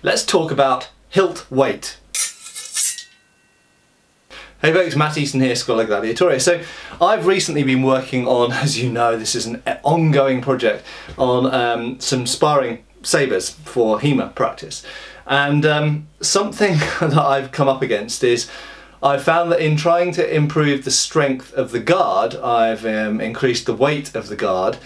let's talk about hilt weight. Hey folks, Matt Easton here, Scholar Gladiatoria. So I've recently been working on, as you know, this is an ongoing project on some sparring sabres for HEMA practice. And something that I've come up against is I've found that in trying to improve the strength of the guard, I've increased the weight of the guard,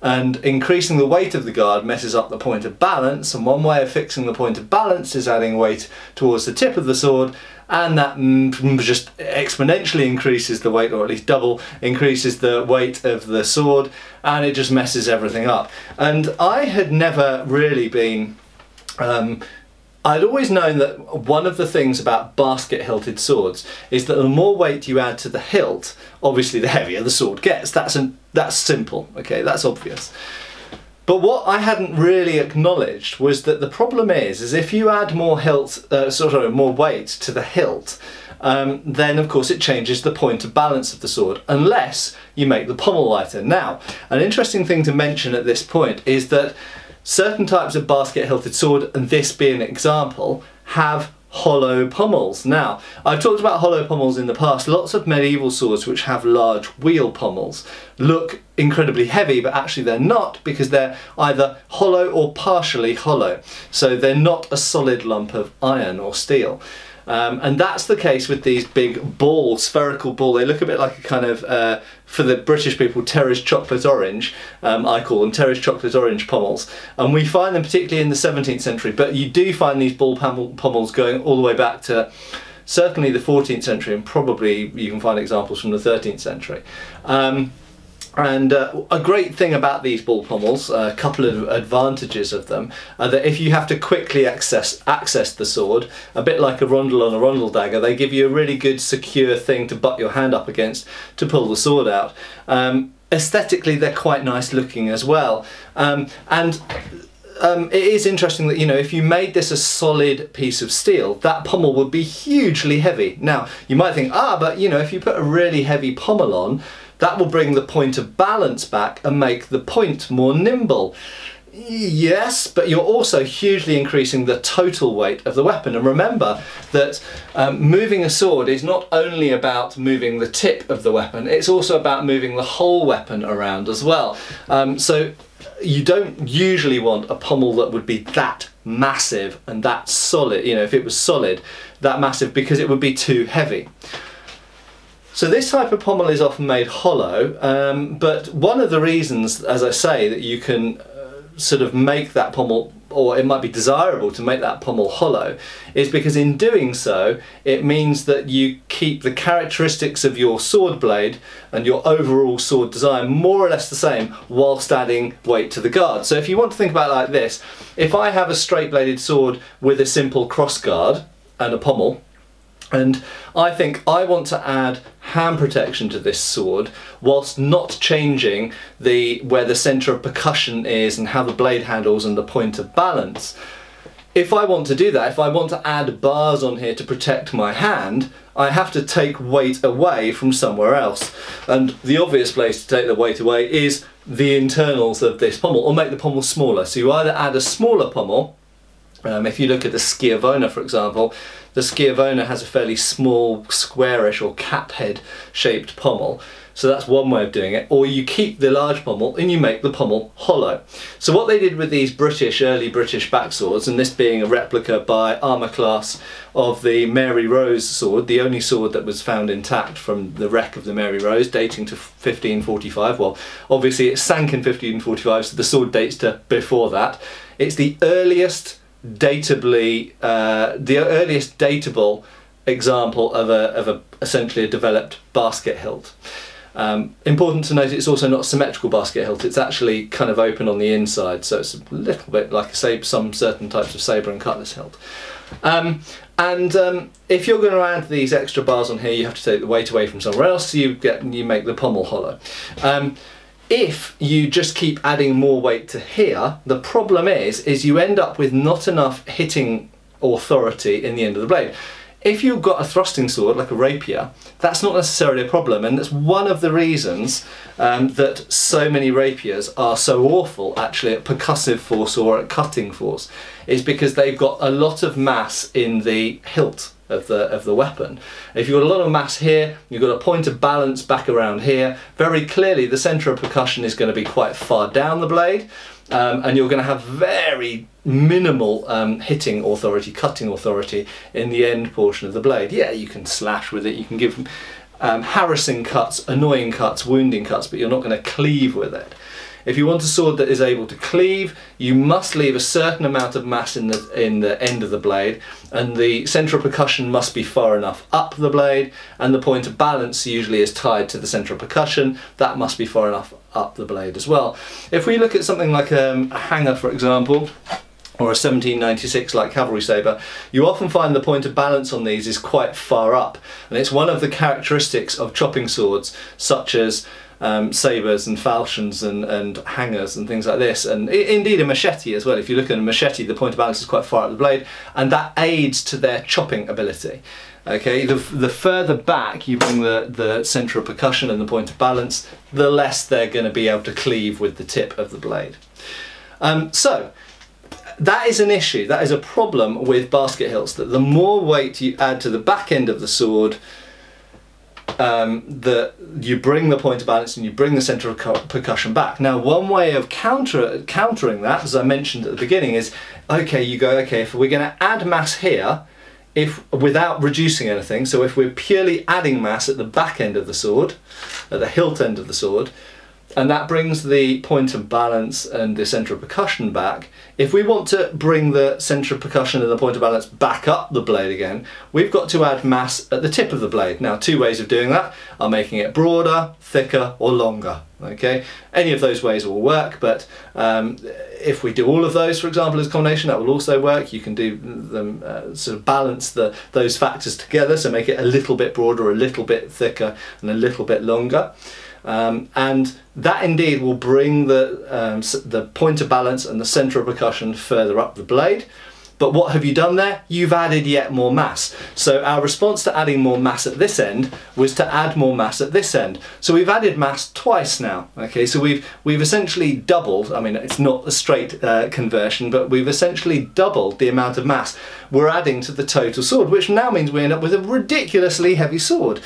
and increasing the weight of the guard messes up the point of balance, and one way of fixing the point of balance is adding weight towards the tip of the sword, and that just exponentially increases the weight, or at least double increases the weight of the sword, and it just messes everything up. And I had never really been I'd always known that one of the things about basket hilted swords is that the more weight you add to the hilt, obviously the heavier the sword gets. That's simple, okay, that's obvious. But what I hadn't really acknowledged was that the problem is if you add more more weight to the hilt, then of course it changes the point of balance of the sword, unless you make the pommel lighter. Now, an interesting thing to mention at this point is that certain types of basket hilted sword, and this being an example, have hollow pommels. Now, I've talked about hollow pommels in the past. Lots of medieval swords which have large wheel pommels look incredibly heavy, but actually they're not, because they're either hollow or partially hollow. So they're not a solid lump of iron or steel. And that's the case with these big ball, spherical ball. They look a bit like a kind of, for the British people, Terry's chocolate orange. I call them Terry's chocolate orange pommels. And we find them particularly in the 17th century, but you do find these ball pommels going all the way back to certainly the 14th century, and probably you can find examples from the 13th century. And a great thing about these ball pommels, a couple of advantages of them, are that if you have to quickly access the sword, a bit like a rondel on a rondel dagger, they give you a really good secure thing to butt your hand up against to pull the sword out. Aesthetically they're quite nice looking as well. It is interesting that, you know, if you made this a solid piece of steel, that pommel would be hugely heavy. Now, you might think, but you know, if you put a really heavy pommel on, that will bring the point of balance back and make the point more nimble. Yes, but you're also hugely increasing the total weight of the weapon. And remember that moving a sword is not only about moving the tip of the weapon, it's also about moving the whole weapon around as well. So you don't usually want a pommel that would be that massive and that solid, you know, if it was solid, that massive, because it would be too heavy. So this type of pommel is often made hollow, but one of the reasons, as I say, that you can sort of make that pommel, or it might be desirable to make that pommel hollow, is because in doing so it means that you keep the characteristics of your sword blade and your overall sword design more or less the same, whilst adding weight to the guard. So if you want to think about it like this, if I have a straight bladed sword with a simple cross guard and a pommel, and I think I want to add hand protection to this sword whilst not changing where the centre of percussion is and how the blade handles and the point of balance. If I want to do that, if I want to add bars on here to protect my hand, I have to take weight away from somewhere else. And the obvious place to take the weight away is the internals of this pommel, or make the pommel smaller. So you either add a smaller pommel. If you look at the Schiavona, for example, the Schiavona has a fairly small, squarish or cat head shaped pommel. So that's one way of doing it. Or you keep the large pommel and you make the pommel hollow. So what they did with these early British backswords, and this being a replica by armour class of the Mary Rose sword, the only sword that was found intact from the wreck of the Mary Rose, dating to 1545. Well, obviously it sank in 1545, so the sword dates to before that. It's the earliest datable example of essentially a developed basket hilt. Important to note, it's also not a symmetrical basket hilt, it's actually kind of open on the inside, so it's a little bit like some certain types of sabre and cutlass hilt. If you're going to add these extra bars on here, you have to take the weight away from somewhere else, so you make the pommel hollow. If you just keep adding more weight to here, the problem is you end up with not enough hitting authority in the end of the blade. If you've got a thrusting sword like a rapier, that's not necessarily a problem, and that's one of the reasons that so many rapiers are so awful actually at percussive force or at cutting force, is because they've got a lot of mass in the hilt of the weapon. If you've got a lot of mass here, you've got a point of balance back around here, very clearly the centre of percussion is going to be quite far down the blade, and you're going to have very minimal hitting authority, cutting authority in the end portion of the blade. Yeah, you can slash with it, you can give harassing cuts, annoying cuts, wounding cuts, but you're not going to cleave with it. If you want a sword that is able to cleave, you must leave a certain amount of mass in the end of the blade, and the centre of percussion must be far enough up the blade, and the point of balance usually is tied to the centre of percussion. That must be far enough up the blade as well. If we look at something like a hanger, for example, or a 1796 light cavalry sabre, you often find the point of balance on these is quite far up, and it's one of the characteristics of chopping swords such as sabres and falchions and hangers and things like this, and indeed a machete as well. If you look at a machete, the point of balance is quite far up the blade, and that aids to their chopping ability. Okay, the further back you bring the centre of percussion and the point of balance, the less they're going to be able to cleave with the tip of the blade. So that is an issue, that is a problem with basket hilts, that the more weight you add to the back end of the sword, you bring the point of balance and you bring the centre of percussion back. Now, one way of countering that, as I mentioned at the beginning, is okay, you go, okay, if we're going to add mass here, without reducing anything, so if we're purely adding mass at the back end of the sword, at the hilt end of the sword, and that brings the point of balance and the centre of percussion back. If we want to bring the centre of percussion and the point of balance back up the blade again, we've got to add mass at the tip of the blade. Now, two ways of doing that are making it broader, thicker, or longer. Okay, any of those ways will work, but if we do all of those, for example, as a combination, that will also work. You can do them sort of balance those factors together, so make it a little bit broader, a little bit thicker, and a little bit longer. And that indeed will bring the point of balance and the centre of percussion further up the blade. But what have you done there? You've added yet more mass. So our response to adding more mass at this end was to add more mass at this end. So we've added mass twice now. Okay, so we've essentially doubled. I mean, it's not a straight conversion, but we've essentially doubled the amount of mass we're adding to the total sword, which now means we end up with a ridiculously heavy sword.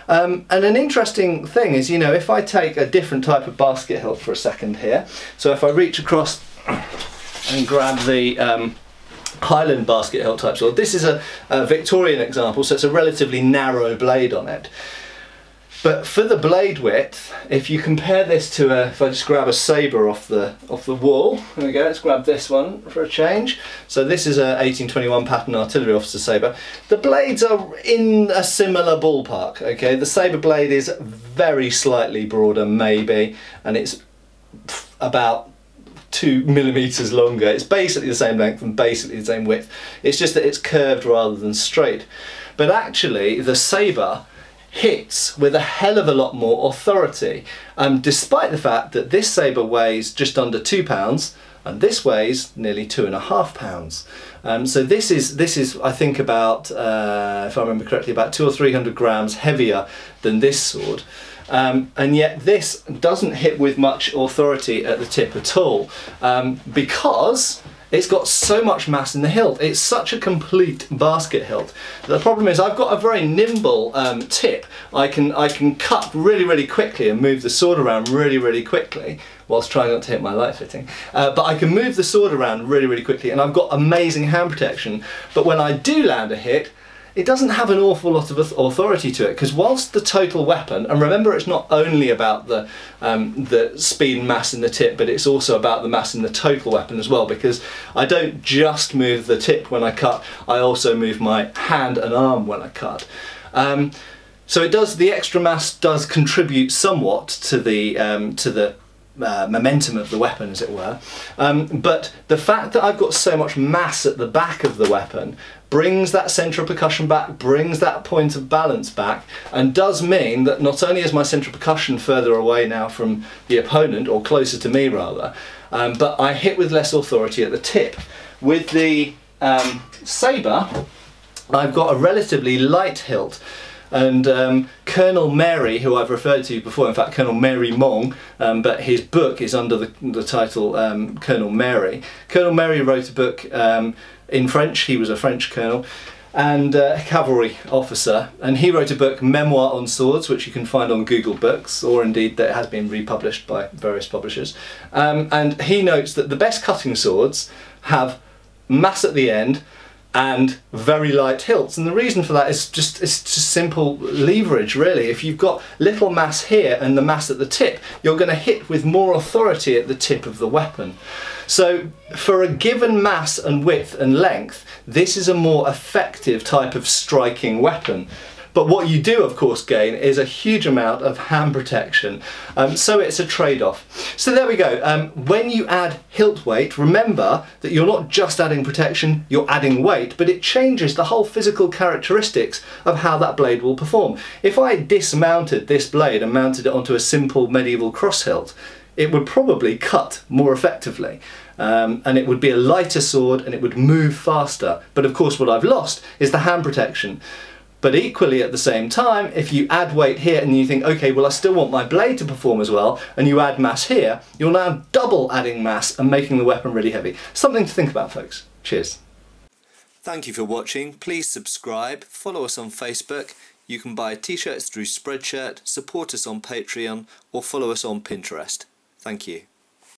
And an interesting thing is, you know, if I take a different type of basket hilt for a second here, so if I reach across and grab the Highland basket hilt type sword, this is a Victorian example, so it's a relatively narrow blade on it. But for the blade width, if you compare this to if I just grab a sabre off the wall, there we go, let's grab this one for a change. So this is a 1821 pattern artillery officer sabre. The blades are in a similar ballpark, okay? The sabre blade is very slightly broader maybe, and it's about 2 millimeters longer. It's basically the same length and basically the same width. It's just that it's curved rather than straight. But actually the sabre hits with a hell of a lot more authority, despite the fact that this sabre weighs just under 2 pounds and this weighs nearly 2.5 pounds. So this is I think about, if I remember correctly, about 200 or 300 grams heavier than this sword. And yet this doesn't hit with much authority at the tip at all, because it's got so much mass in the hilt. It's such a complete basket hilt. The problem is I've got a very nimble tip. I can cut really quickly and move the sword around really quickly, whilst trying not to hit my light fitting. But I can move the sword around really quickly, and I've got amazing hand protection. But when I do land a hit, it doesn't have an awful lot of authority to it, because whilst the total weapon, and remember it's not only about the speed and mass in the tip, but it's also about the mass in the total weapon as well, because I don't just move the tip when I cut, I also move my hand and arm when I cut. So it does, the extra mass does contribute somewhat to the momentum of the weapon, as it were, but the fact that I've got so much mass at the back of the weapon brings that centre of percussion back, brings that point of balance back, and does mean that not only is my centre of percussion further away now from the opponent, or closer to me rather, but I hit with less authority at the tip. With the sabre, I've got a relatively light hilt. And Colonel Mary, who I've referred to before, in fact Colonel Mary Mong, but his book is under the title Colonel Mary. Colonel Mary wrote a book in French. He was a French colonel and a cavalry officer, and he wrote a book, Memoir on Swords, which you can find on Google Books, or indeed that has been republished by various publishers. And he notes that the best cutting swords have mass at the end and very light hilts, and the reason for that is it's just simple leverage, really. If you've got little mass here and the mass at the tip, you're going to hit with more authority at the tip of the weapon. So for a given mass and width and length, this is a more effective type of striking weapon. But what you do, of course, gain is a huge amount of hand protection. So it's a trade-off. So there we go. When you add hilt weight, remember that you're not just adding protection, you're adding weight, but it changes the whole physical characteristics of how that blade will perform. If I dismounted this blade and mounted it onto a simple medieval cross hilt, it would probably cut more effectively. And it would be a lighter sword and it would move faster. But of course what I've lost is the hand protection. But equally at the same time, if you add weight here and you think, okay, well I still want my blade to perform as well, and you add mass here, you're now double adding mass and making the weapon really heavy. Something to think about, folks. Cheers. Thank you for watching. Please subscribe, follow us on Facebook. You can buy t-shirts through Spreadshirt, support us on Patreon, or follow us on Pinterest. Thank you.